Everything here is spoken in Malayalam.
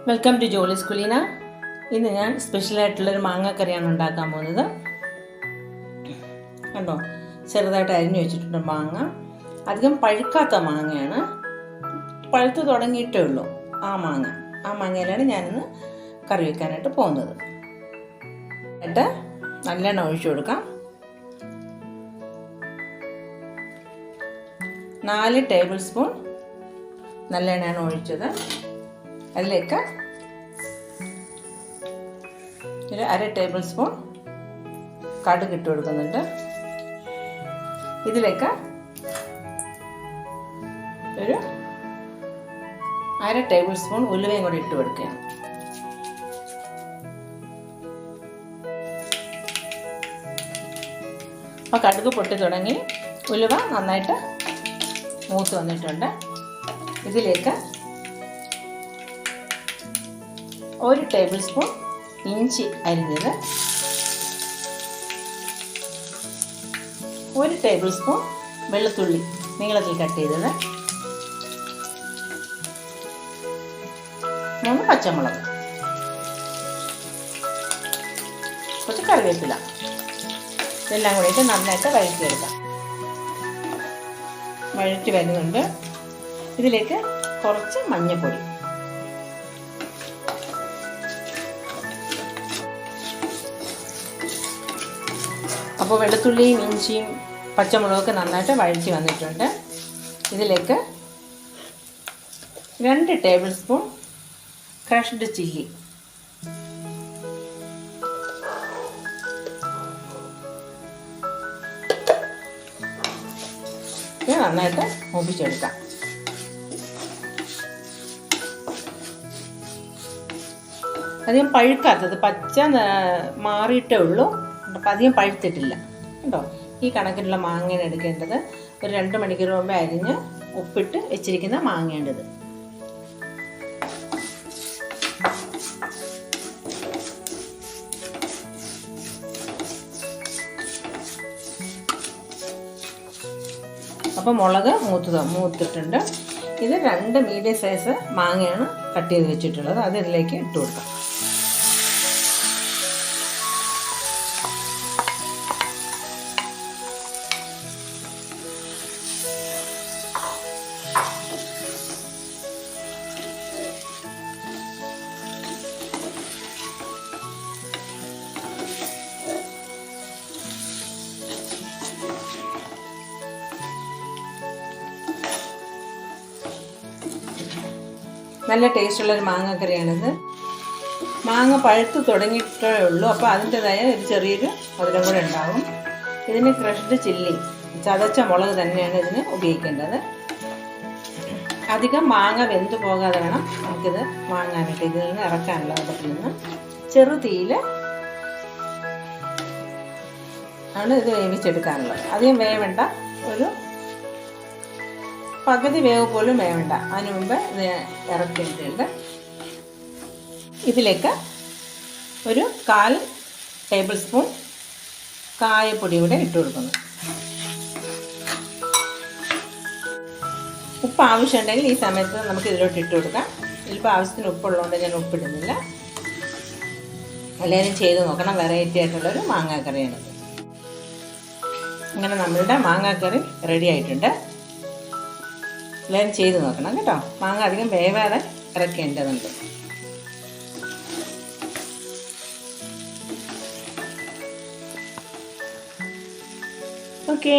Welcome to Jolly's കുലീന. ഇന്ന് ഞാൻ സ്പെഷ്യലായിട്ടുള്ളൊരു മാങ്ങാക്കറിയാണ് ഉണ്ടാക്കാൻ പോകുന്നത്. കണ്ടോ, ചെറുതായിട്ട് അരിഞ്ഞു വെച്ചിട്ടുണ്ട് മാങ്ങ. അധികം പഴുക്കാത്ത മാങ്ങയാണ്, പഴുത്ത് തുടങ്ങിയിട്ടേ ഉള്ളൂ. ആ മാങ്ങയിലാണ് ഞാനിന്ന് കറി വയ്ക്കാനായിട്ട് പോകുന്നത്. എന്നിട്ട് നല്ലെണ്ണ ഒഴിച്ചു കൊടുക്കാം. 4 ടേബിൾ സ്പൂൺ നല്ലെണ്ണയാണ് ഒഴിച്ചത്. അതിലേക്ക് ഒരു 1/2 ടേബിൾ സ്പൂൺ കടുക് ഇട്ട് കൊടുക്കുന്നുണ്ട്. ഇതിലേക്ക് ഒരു 1/2 ടേബിൾ സ്പൂൺ ഉലുവയും കൂടി ഇട്ട് കൊടുക്കുകയാണ്. അപ്പോൾ കടുക് പൊട്ടി തുടങ്ങി, ഉലുവ നന്നായിട്ട് മൂത്ത് വന്നിട്ടുണ്ട്. ഇതിലേക്ക് 1 ടേബിൾ സ്പൂൺ ഇഞ്ചി അരിഞ്ഞത്, 1 ടേബിൾ സ്പൂൺ വെളുത്തുള്ളി നീളത്തിൽ കട്ട് ചെയ്തത്, 3 പച്ചമുളക്, കുറച്ച് കറിവേപ്പില, ഇതെല്ലാം കൂടിയിട്ട് നന്നായിട്ട് വഴറ്റിയെടുക്കാം. വഴറ്റി വരുന്നുണ്ട്. ഇതിലേക്ക് കുറച്ച് മഞ്ഞൾപ്പൊടി, അപ്പോൾ വെളുത്തുള്ളിയും ഇഞ്ചിയും പച്ചമുളകൊക്കെ നന്നായിട്ട് വഴറ്റി വന്നിട്ടുണ്ട്. ഇതിലേക്ക് 2 ടേബിൾ സ്പൂൺ ക്രഷ്ഡ് ചില്ലി, ഇത് നന്നായിട്ട് മൂപ്പിച്ചെടുക്കാം. അധികം പഴുക്കാത്തത്, പച്ച മാറിയിട്ടേ ഉള്ളൂ, അപ്പം അധികം പഴുത്തിട്ടില്ല കേട്ടോ. ഈ കണക്കിനുള്ള മാങ്ങയാണ് എടുക്കേണ്ടത്. ഒരു 2 മണിക്കൂർ മുമ്പേ അരിഞ്ഞ് ഉപ്പിട്ട് വെച്ചിരിക്കുന്ന മാങ്ങേണ്ടത്. അപ്പോൾ മുളക് മൂത്തിട്ടുണ്ട്. ഇത് 2 മീഡിയം സൈസ് മാങ്ങയാണ് കട്ട് ചെയ്ത് വെച്ചിട്ടുള്ളത്. അത് ഇതിലേക്ക് ഇട്ട് കൊടുക്കാം. നല്ല ടേസ്റ്റുള്ളൊരു മാങ്ങക്കറിയാണിത്. മാങ്ങ പഴുത്ത് തുടങ്ങിയിട്ടേ ഉള്ളൂ, അപ്പോൾ അതിൻ്റെതായ ഒരു ചെറിയൊരു മധുരം കൂടെ ഉണ്ടാകും. ഇതിന് ക്രഷ്ഡ് ചില്ലി, ചതച്ച മുളക് തന്നെയാണ് ഇതിന് ഉപയോഗിക്കേണ്ടത്. അധികം മാങ്ങ വെന്ത് പോകാതെ വേണം നമുക്കിത് വാങ്ങാനായിട്ട്. ഇതിൽ നിന്ന് ഇറക്കാനുള്ള അടുപ്പിൽ നിന്ന് ചെറു തീയിൽ ആണ് ഇത് വേവിച്ചെടുക്കാനുള്ളത്. അധികം വേവണ്ട, ഒരു പകുതി വേവ് പോലും വേവണ്ട. അതിന് മുമ്പ് ഇത് ഇറക്കിയിട്ടുണ്ട്. ഇതിലേക്ക് ഒരു 1/4 ടേബിൾ സ്പൂൺ കായപ്പൊടി കൂടെ ഇട്ട് കൊടുക്കുന്നു. ഉപ്പ് ആവശ്യമുണ്ടെങ്കിൽ ഈ സമയത്ത് നമുക്ക് ഇതിലോട്ട് ഇട്ട് കൊടുക്കാം. ഇതിലിപ്പോൾ ആവശ്യത്തിന് ഉപ്പുള്ളതുകൊണ്ട് ഞാൻ ഉപ്പിടുന്നില്ല. എല്ലാവരും ചെയ്ത് നോക്കണം, വെറൈറ്റി ആയിട്ടുള്ളൊരു മാങ്ങാക്കറിയാണിത്. അങ്ങനെ നമ്മളുടെ മാങ്ങാക്കറി റെഡി ആയിട്ടുണ്ട്. എല്ലാവരും ചെയ്ത് നോക്കണം കേട്ടോ. മാങ്ങ അധികം വേവാതെ ഇറക്കേണ്ടതുണ്ട്. ഓക്കേ.